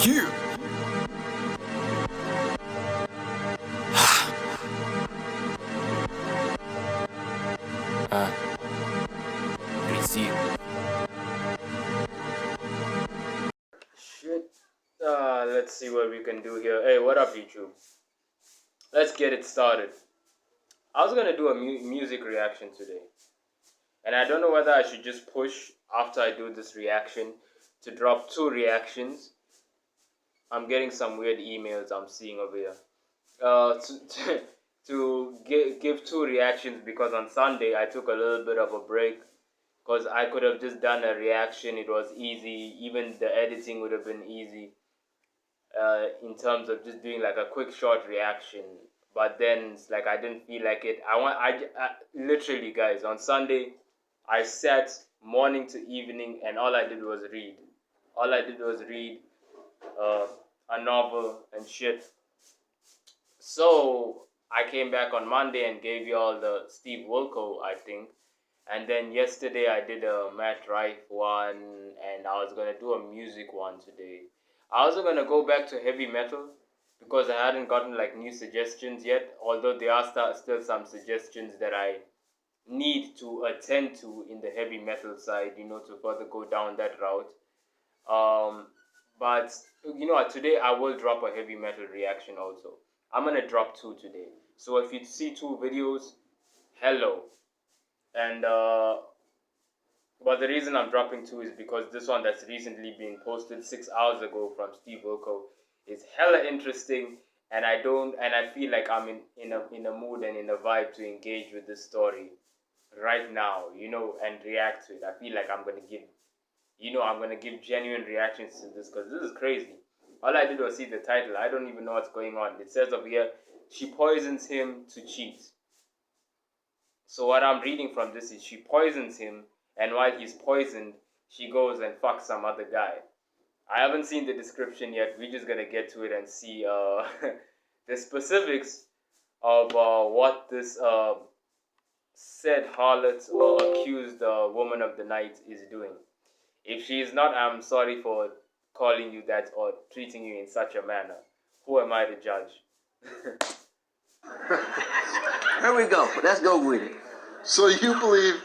Yeah. Receive. Shit. Let's see what we can do here. Hey, what up, YouTube? Let's get it started. I was gonna do a music reaction today, and I don't know whether I should just push after I do this reaction to drop 2 reactions. I'm getting some weird emails I'm seeing over here. To give 2 reactions because on Sunday I took a little bit of a break because I could have just done a reaction. It was easy. Even the editing would have been easy in terms of just doing like a quick short reaction. But then it's like I didn't feel like it. I literally, guys, on Sunday I sat morning to evening and all I did was read. All I did was read a novel and shit. So I came back on Monday and gave you all the Steve Wilkos, I think. And then yesterday I did a Matt Rife one, and I was gonna do a music one today. I also gonna go back to heavy metal because I hadn't gotten like new suggestions yet. Although there are still some suggestions that I need to attend to in the heavy metal side, to further go down that route. But today I will drop a heavy metal reaction also. I'm gonna drop 2 today. So if you see 2 videos, hello. And but the reason I'm dropping 2 is because this one that's recently been posted 6 hours ago from Steve Wilkos is hella interesting, and I feel like I'm in a mood and in a vibe to engage with this story right now, and react to it. I feel like I'm gonna give genuine reactions to this because this is crazy. All I did was see the title. I don't even know what's going on. It says over here, she poisons him to cheat. So what I'm reading from this is she poisons him, and while he's poisoned, she goes and fucks some other guy. I haven't seen the description yet. We're just gonna get to it and see the specifics of what this said harlot or accused woman of the night is doing. If she is not, I'm sorry for calling you that or treating you in such a manner. Who am I to judge? Here we go. Let's go with it. So you believe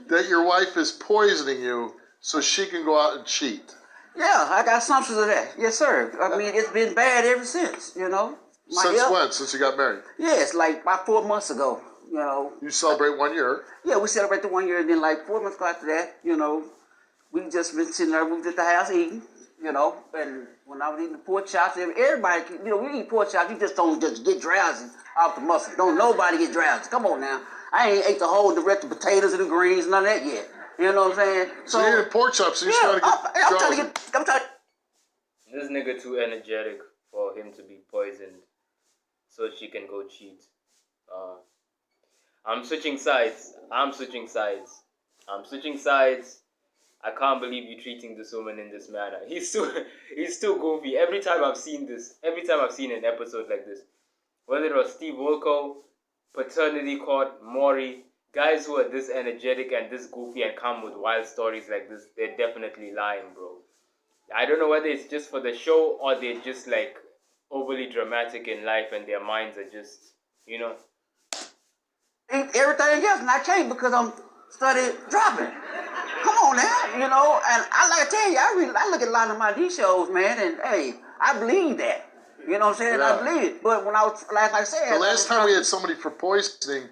that your wife is poisoning you so she can go out and cheat? Yeah, I got assumptions of that. Yes, sir. I mean, it's been bad ever since, Since when? Since you got married? Yes, like about 4 months ago, You celebrate 1 year? Yeah, we celebrate the 1 year, and then like 4 months after that, we just been sitting there, we was at the house eating, and when I was eating the pork chops, everybody, we eat pork chops, you just don't just get drowsy off the muscle. Don't nobody get drowsy. Come on now. I ain't ate the rest of the potatoes and the greens, none of that yet. You know what I'm saying? So you eating pork chops, so you're trying to get I'm trying to This nigga too energetic for him to be poisoned so she can go cheat. I'm switching sides. I can't believe you're treating this woman in this manner. He's too goofy. Every time I've seen an episode like this, whether it was Steve Wilkos, Paternity Court, Maury, guys who are this energetic and this goofy and come with wild stories like this, they're definitely lying, bro. I don't know whether it's just for the show or they're just like overly dramatic in life and their minds are just, everything else, and I can't because I'm studying dropping. Come on now, and I like to tell you, I look at a lot of my D shows, man, and hey, I believe that. You know what I'm saying? Yeah. I believe it. But when I was, like I said, the last time we had somebody for poisoning,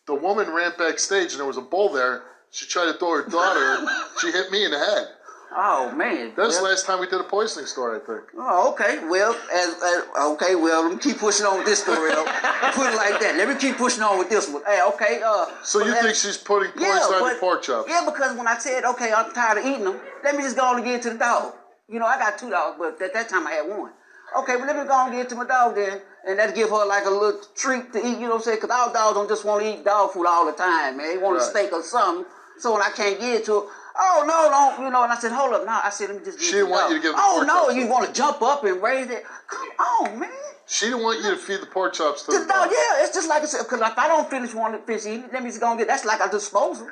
the woman ran backstage and there was a bull there. She tried to throw her daughter. She hit me in the head. Oh man, That's the last time we did a poisoning story, I think. Oh, okay. Well, let me keep pushing on with this story. Put it like that. Let me keep pushing on with this one. Hey, okay. So you think she's putting poison on your pork chops? Yeah, because when I said, okay, I'm tired of eating them, let me just go on and get it to the dog. I got 2 dogs, but at that time I had 1. Okay, well, let me go on and get it to my dog then, and that'll give her like a little treat to eat, you know what I'm saying? Because our dogs don't just want to eat dog food all the time, man. They want a steak or something. So when I can't get it to her, oh, no, don't, and I said, hold up, now. I said, let me just get it. She didn't want you to give the pork chops. Oh, no, you want to jump up and raise it? Come on, man. She didn't want you to feed the pork chops to the dog. Yeah, it's just like I said, because if I don't finish eating, let me just go and get that's like a disposal.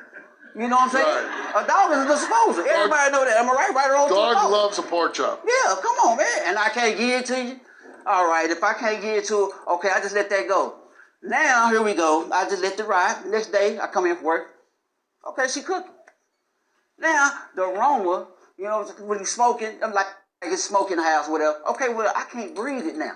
You know what I'm saying? Right. A dog is a disposal. Everybody know that. Am I right? Right or wrong? Dog loves a pork chop. Yeah, come on, man. And I can't give it to you. All right, if I can't give it to her, okay, I just let that go. Now, here we go. I just let it ride. Next day, I come in from work. Okay, she cooking. Now, the aroma, you know, when you smoking, I'm like, it's smoke in the house, whatever. Okay, well, I can't breathe it now.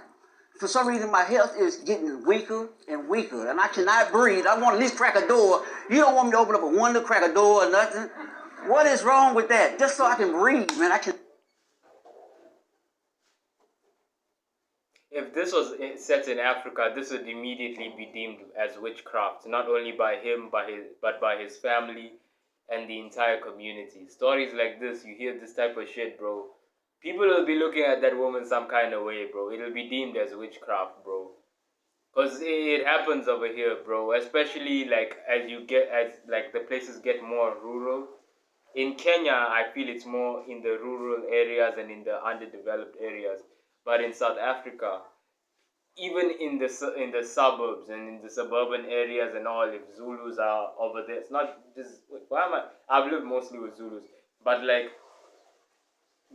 For some reason, my health is getting weaker and weaker, and I cannot breathe. I want to at least crack a door. You don't want me to open up a window, crack a door, or nothing. What is wrong with that? Just so I can breathe, man. I can. If this was set in Africa, this would immediately be deemed as witchcraft, not only by him, but by his family and the entire community. Stories like this, you hear this type of shit, bro. People will be looking at that woman some kind of way, bro. It'll be deemed as witchcraft, bro. Because it happens over here, bro. Especially like as the places get more rural. In Kenya, I feel it's more in the rural areas and in the underdeveloped areas. But in South Africa, even in the suburbs and in the suburban areas and all, if Zulus are over there, it's not just I've lived mostly with Zulus, but like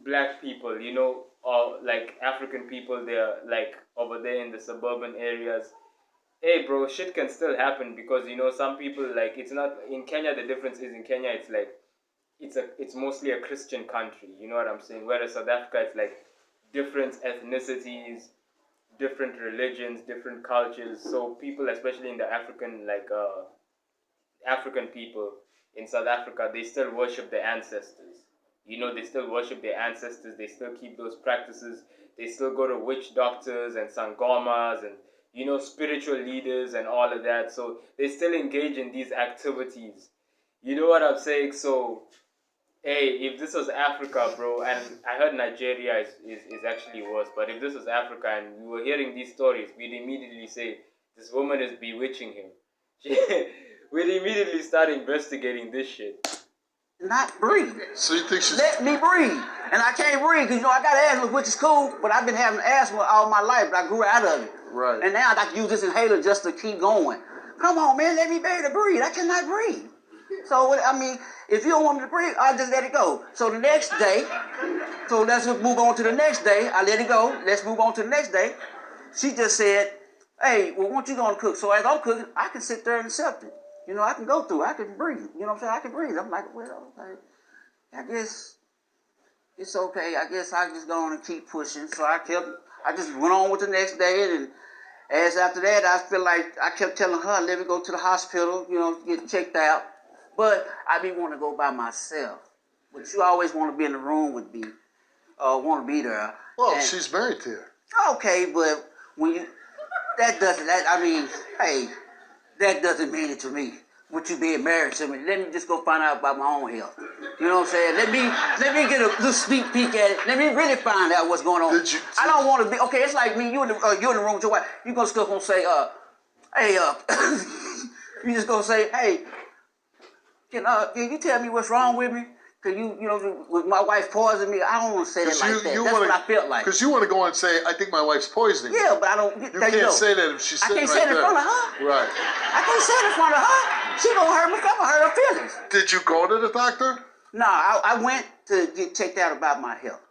black people, you know, or like African people, they're like over there in the suburban areas. Hey, bro, shit can still happen because, you know, some people, like, it's not in Kenya. The difference is in Kenya, it's like it's mostly a Christian country. You know what I'm saying? Whereas South Africa, it's like different ethnicities, different religions, different cultures. So people, especially in the African people in South Africa, they still worship their ancestors. You know, they still worship their ancestors. They still keep those practices. They still go to witch doctors and sangomas and, you know, spiritual leaders and all of that. So they still engage in these activities. You know what I'm saying? So, hey, if this was Africa, bro, and I heard Nigeria is actually worse, but if this was Africa and we were hearing these stories, we'd immediately say, this woman is bewitching him. We'd immediately start investigating this shit. Not breathe. So you think she's... Let me breathe. And I can't breathe because, you know, I got asthma, which is cool, but I've been having asthma all my life, but I grew out of it. Right. And now I got to use this inhaler just to keep going. Come on, man, let me be able to breathe. I cannot breathe. So, I mean, if you don't want me to breathe, I'll just let it go. So the next day, so let's move on to the next day. I let it go. Let's move on to the next day. She just said, hey, well, what you going to cook? So as I'm cooking, I can sit there and accept it. You know, I can go through. I can breathe. You know what I'm saying? I can breathe. I'm like, well, okay. I guess it's okay. I guess I just go on and keep pushing. So I just went on with the next day. And as after that, I feel like I kept telling her, let me go to the hospital, you know, get checked out. But I be wanting to go by myself. But you always want to be in the room with me, want to be there. Well, and, she's married to you. Okay, but when you, that doesn't mean it to me. With you being married to me, let me just go find out about my own health. You know what I'm saying? Let me get a little sneak peek at it. Let me really find out what's going on. I don't want to be okay. It's like me. You in the room with your wife. You gonna say, hey, you just gonna say, hey, can you tell me what's wrong with me? Cause you know, with my wife poisoning me, I don't want to say that like that. That's what I felt like. Because you want to go and say, I think my wife's poisoning me. Yeah, but I don't. You can't say that if she's sitting right there. I can't say it in front of her. Right. I can't say it in front of her. She gonna hurt me. I'm gonna hurt her feelings. Did you go to the doctor? No, I went to get checked out about my health.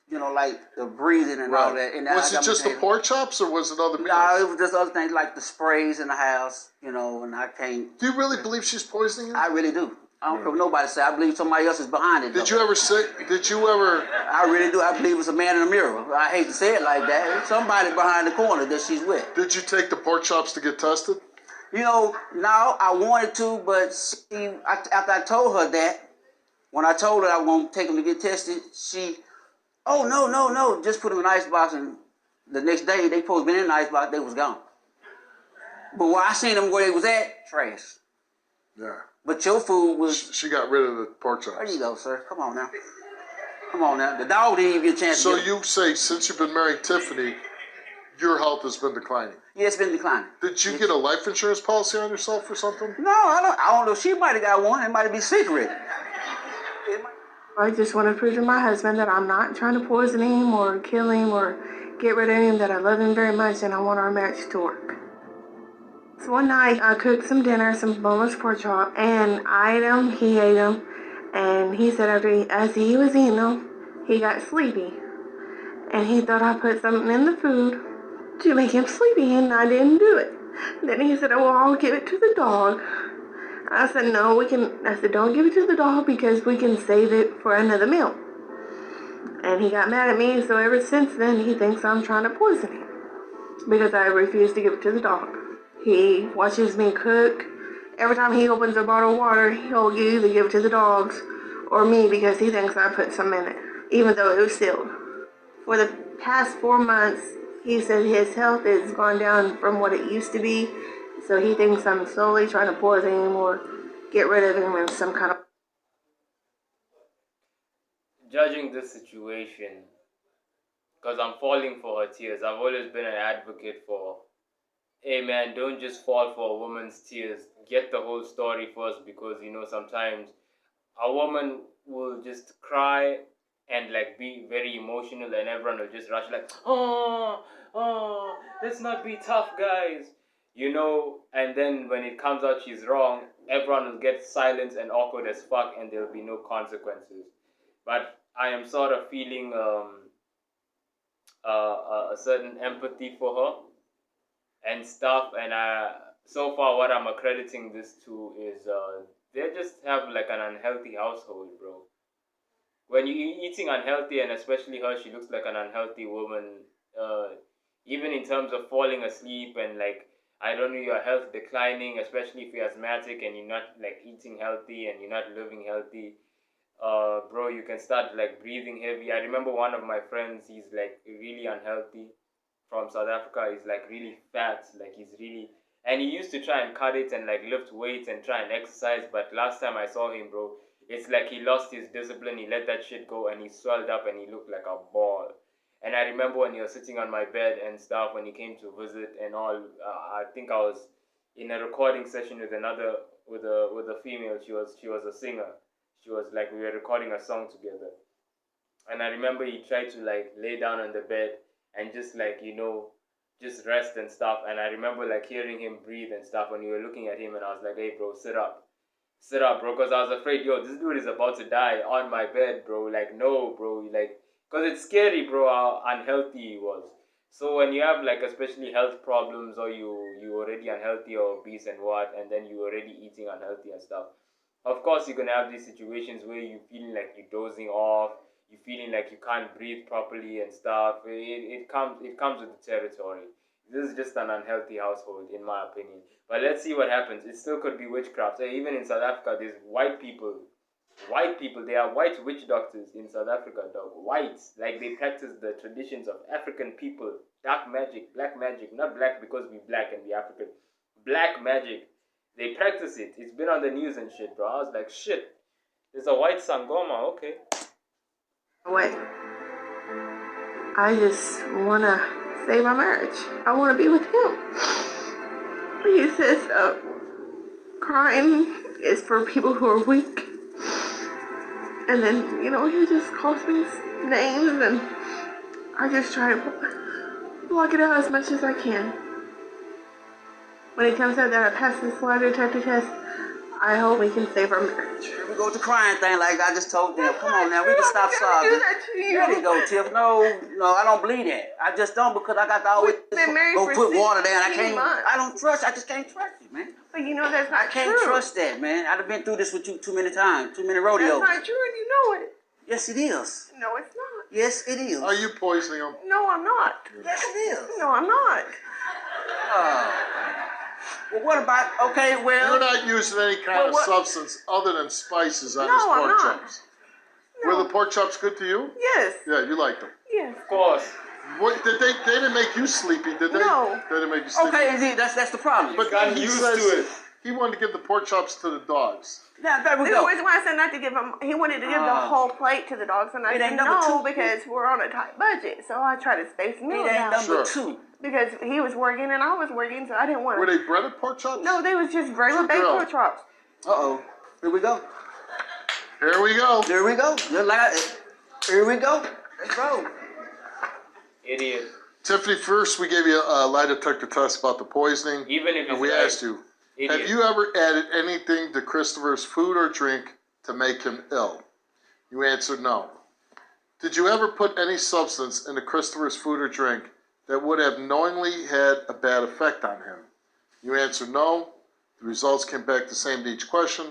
You know, like the breathing and all that. And was it just the pork chops or was it other meals? No, it was just other things like the sprays in the house, you know, and I can't. Do you really believe she's poisoning you? I really do. I don't care what nobody say. I believe somebody else is behind it. Did you ever? I really do. I believe it's a man in the mirror. I hate to say it like that. Somebody behind the corner that she's with. Did you take the pork chops to get tested? You know, no, I wanted to, but after I told her that, when I told her I was going to take them to get tested, oh, no, just put them in an icebox, and the next day, they supposed to be in an icebox, they was gone. But when I seen them where they was at, trash. Yeah. But your food was... She got rid of the pork chops. There you go, sir. Come on now. The dog didn't even get a chance to get you say, since you've been marrying Tiffany, your health has been declining? Yeah, it's been declining. Did you get a life insurance policy on yourself or something? No, I don't know. She might have got one. It might be secret. I just want to prove to my husband that I'm not trying to poison him or kill him or get rid of him, that I love him very much and I want our marriage to work. So one night I cooked some dinner, some boneless pork chop, and I ate them, he ate them, and he said as he was eating them, he got sleepy. And he thought I put something in the food to make him sleepy, and I didn't do it. Then he said, well, I'll give it to the dog. I said, no, I said, don't give it to the dog because we can save it for another meal. And he got mad at me, so ever since then, he thinks I'm trying to poison him because I refuse to give it to the dog. He watches me cook. Every time he opens a bottle of water, he'll either give it to the dogs or me because he thinks I put some in it, even though it was sealed. For the past 4 months, he said his health has gone down from what it used to be, so he thinks I'm slowly trying to poison him or get rid of him in some kind of... Judging this situation, because I'm falling for her tears, I've always been an advocate for, hey man, don't just fall for a woman's tears. Get the whole story first, because sometimes a woman will just cry and like be very emotional, and everyone will just rush like, oh, let's not be tough, guys. And then when it comes out she's wrong, everyone will get silent and awkward as fuck, and there'll be no consequences. But I am sort of feeling a certain empathy for her and stuff, and so far what I'm accrediting this to is they just have like an unhealthy household, bro. When you're eating unhealthy, and especially her, she looks like an unhealthy woman, even in terms of falling asleep and like, I don't know, your health declining, especially if you're asthmatic and you're not like eating healthy and you're not living healthy. Bro, you can start like breathing heavy. I remember one of my friends, he's like really unhealthy from South Africa. He's like really fat, like and he used to try and cut it and like lift weights and try and exercise, but last time I saw him, bro, it's like he lost his discipline, he let that shit go, and he swelled up and he looked like a ball. And I remember when he was sitting on my bed and stuff, when he came to visit and all, I think I was in a recording session with a female. She was a singer. She was like, we were recording a song together. And I remember he tried to like lay down on the bed and just like, just rest and stuff. And I remember like hearing him breathe and stuff when we were looking at him, and I was like, hey bro, sit up, bro, because I was afraid, this dude is about to die on my bed, bro. Like, no, bro, like, because it's scary, bro, how unhealthy he was. So when you have like especially health problems, or you already unhealthy or obese and what, and then you already eating unhealthy and stuff, of course you're gonna have these situations where you feeling like you're dozing off, you feeling like you can't breathe properly and stuff. It comes with the territory. This is just an unhealthy household, in my opinion. But let's see what happens. It still could be witchcraft. Even in South Africa, there's white people. They are white witch doctors in South Africa, dog. Whites. Like, they practice the traditions of African people. Dark magic, black magic. Not black because we're black and we're African. Black magic. They practice it. It's been on the news and shit, bro. I was like, shit. There's a white Sangoma, okay. Wait. I just want to save my marriage. I want to be with him. He says crying is for people who are weak. And then, he just calls me names, and I just try to block it out as much as I can. When it comes out that I pass this lie detector test, I hope we can save our marriage. Here we go with the crying thing like I just told them. Come on now, we can stop do sobbing. that to you. There you go, Tiff. No, I don't believe that. I just don't, because I got to always go put water there, and I don't trust. I just can't trust you, man. But that's not true. I can't trust that, man. I've been through this with you too many times, too many rodeos. That's not true, and you know it. Yes, it is. No, it's not. Yes, it is. Are you poisoning him? No, I'm not. Yes, it is. No, I'm not. Well, what about, okay, well... You're not using any kind of substance other than spices on this pork chops. No. Were the pork chops good to you? Yes. Yeah, you liked them. Yes. Of course. What, they didn't make you sleepy, did they? No. They didn't make you sleepy. Okay, that's the problem. But got used to it. He wanted to give the pork chops to the dogs. Yeah, there we The go. reason why I said not to give him, he wanted to give the whole plate to the dogs, and I said no, because we're on a tight budget. So I try to space the meal out. Number two. Because he was working and I was working, so I didn't want to. Were they breaded pork chops? No, they was just regular baked pork chops. Uh-oh. Here we go. Here we go. Here we go. Here we go. Let's roll. Idiot. Tiffany, first we gave you a lie detector test about the poisoning. Even if and it's we right. asked you, Idiot. have you ever added anything to Christopher's food or drink to make him ill? You answered no. Did you ever put any substance into Christopher's food or drink that would have knowingly had a bad effect on him? You answered no. The results came back the same to each question,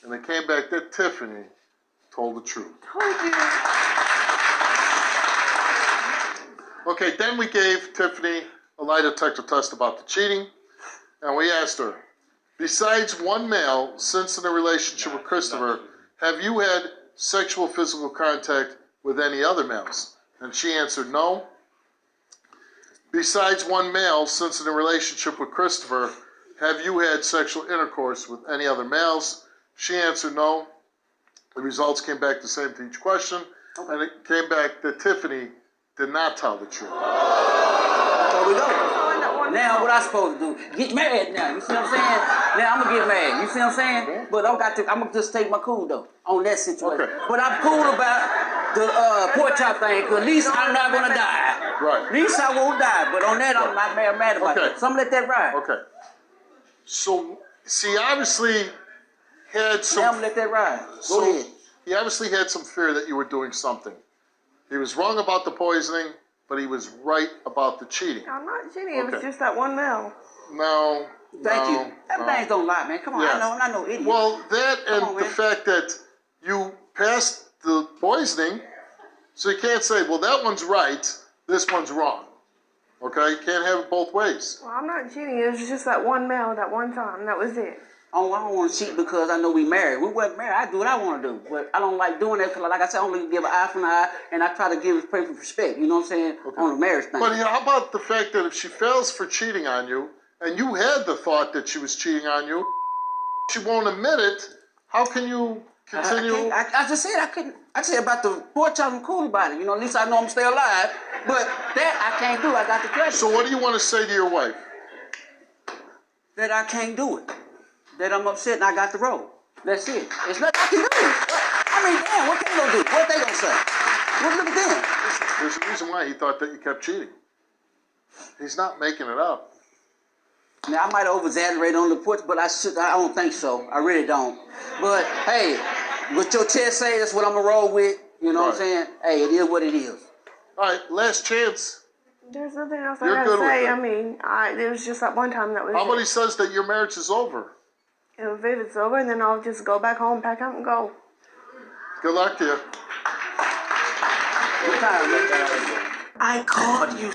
and they came back that Tiffany told the truth. Told you. Okay, then we gave Tiffany a lie detector test about the cheating, and we asked her, besides one male since in a relationship with Christopher, have you had sexual physical contact with any other males? And she answered no. Besides one male since in a relationship with Christopher, have you had sexual intercourse with any other males? She answered no. The results came back the same to each question, and it came back that Tiffany did not tell the truth. There we go. Now what I supposed to do? Get married now. You see what I'm saying? Now I'm gonna get married. You see what I'm saying? But I'm gonna just take my cool though on that situation. Okay. But I'm cool about the pork chop thing, because at least I'm not gonna die. Right. At least I won't die. But on that, I'm not mad about Okay. it. So I'm gonna let that ride. Okay. So, see, obviously had Now some. I'm gonna let that ride. Go So, ahead. he obviously had some fear that you were doing something. He was wrong about the poisoning, but he was right about the cheating. I'm not cheating. It was Okay. just that one male. No. Thank no, you. Everything's don't lie, man. Come on, Yeah. I'm not no idiot. Well, that and on, the man. fact that you passed the poisoning, so you can't say, well, that one's right, this one's wrong. Okay? You can't have it both ways. Well, I'm not cheating. It was just that one male, that one time. That was it. Oh, I don't want to cheat because I know we married. We weren't married. I do what I want to do. But I don't like doing that because, like I said, I only give an eye for an eye, and I try to give perfect respect. You know what I'm saying? Okay. On the marriage thing. But how about the fact that if she fails for cheating on you, and you had the thought that she was cheating on you, she won't admit it, how can you continue? I just said I couldn't. I said about the pork chop, I'm cool about it. You know, at least I know I'm still alive. But that I can't do. I got the credit. So what do you want to say to your wife? That I can't do it. That I'm upset and I got the roll. That's it. It's nothing I can do. I mean, damn, what they gonna do? What they gonna say? Well, look at them. There's a reason why he thought that you kept cheating. He's not making it up. Now, I might over-exaggerate on the porch, but I don't think so. I really don't. But, hey, what your chest say, that's what I'm going to roll with. You know what I'm saying? Hey, it is what it is. All right, last chance. There's nothing else You're I good gotta with say. it. I mean, it was just that one time that was How it. about he says that your marriage is over? If it's over, then I'll just go back home, pack up, and go. Good luck to you. What time is it? I called you.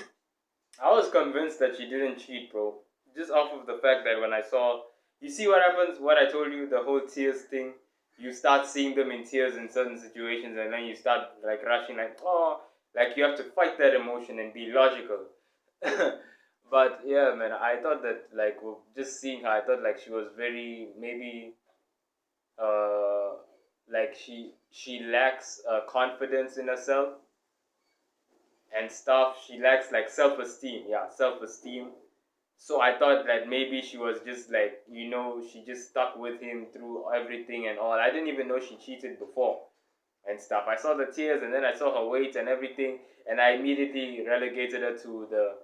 I was convinced that she didn't cheat, bro. Just off of the fact that when I saw, you see what happens, what I told you, the whole tears thing, you start seeing them in tears in certain situations, and then you start like rushing, like, oh, like you have to fight that emotion and be logical. But yeah, man, I thought that like just seeing her, I thought like she was very maybe like she lacks confidence in herself and stuff. She lacks like self-esteem. Yeah, self-esteem. So I thought that maybe she was just like, you know, she just stuck with him through everything and all. I didn't even know she cheated before and stuff. I saw the tears and then I saw her weight and everything, and I immediately relegated her to the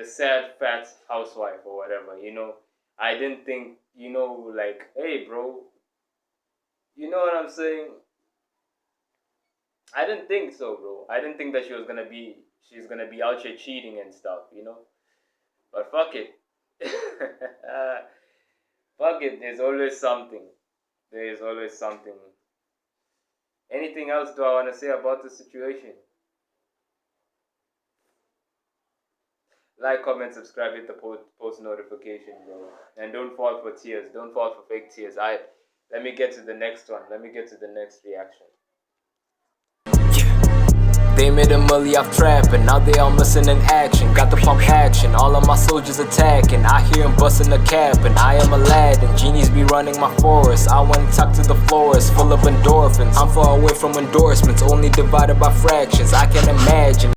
sad fat housewife or whatever, you know. I didn't think, you know, like, hey bro, you know what I'm saying? I didn't think so, bro. I didn't think that she's gonna be out here cheating and stuff, you know. But fuck it. Fuck it, there's always something. There is always something. Anything else do I want to say about the situation? Like, comment, subscribe, hit the post notification, bro. And don't fall for tears. Don't fall for fake tears. Let me get to the next one. Let me get to the next reaction. They made a milli off trapping, now they all missing in action. Got the pump action, all of my soldiers attacking. I hear them busting the cap, and I am Aladdin. Genies be running my forest. I went and talk to the florist, full of endorphins. I'm far away from endorsements, only divided by fractions. I can imagine.